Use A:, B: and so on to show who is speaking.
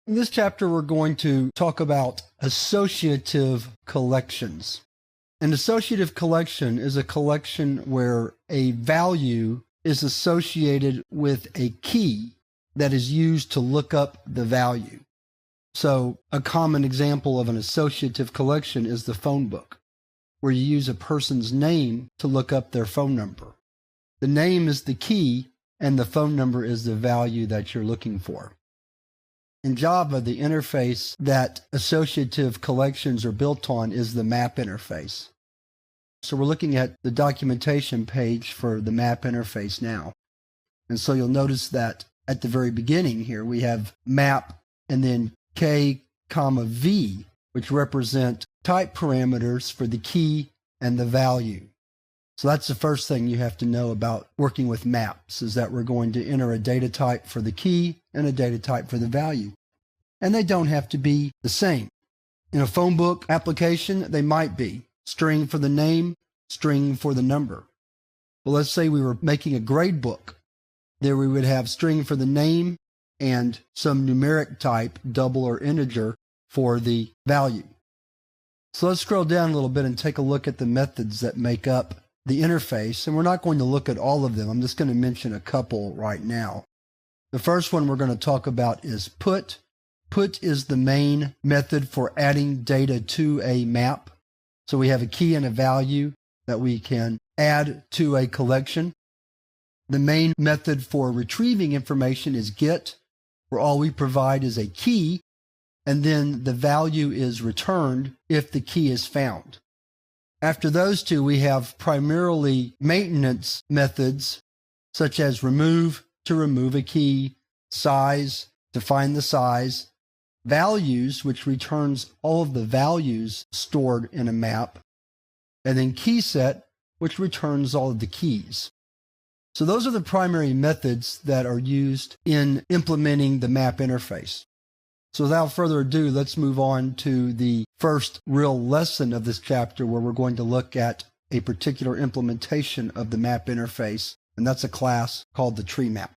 A: In this chapter, we're going to talk about associative collections. An associative collection is a collection where a value is associated with a key that is used to look up the value. So a common example of an associative collection is the phone book, where you use a person's name to look up their phone number. The name is the key, and the phone number is the value that you're looking for. In Java, the interface that associative collections are built on is the map interface. So we're looking at the documentation page for the map interface now. And so you'll notice that at the very beginning here, we have map and then K, V, which represent type parameters for the key and the value. So that's the first thing you have to know about working with maps, is that we're going to enter a data type for the key and a data type for the value. And they don't have to be the same. In a phone book application, they might be string for the name, string for the number. Well, let's say we were making a grade book. There we would have string for the name and some numeric type, double or integer, for the value. So let's scroll down a little bit and take a look at the methods that make up the interface. And we're not going to look at all of them. I'm just going to mention a couple right now. The first one we're going to talk about is put. Put is the main method for adding data to a map. So we have a key and a value that we can add to a collection. The main method for retrieving information is get, where all we provide is a key, and then the value is returned if the key is found. After those two, we have primarily maintenance methods, such as remove, to remove a key, size, to find the size, values, which returns all of the values stored in a map, and then key set, which returns all of the keys. So those are the primary methods that are used in implementing the map interface. So without further ado, let's move on to the first real lesson of this chapter, where we're going to look at a particular implementation of the map interface, and that's a class called the tree map.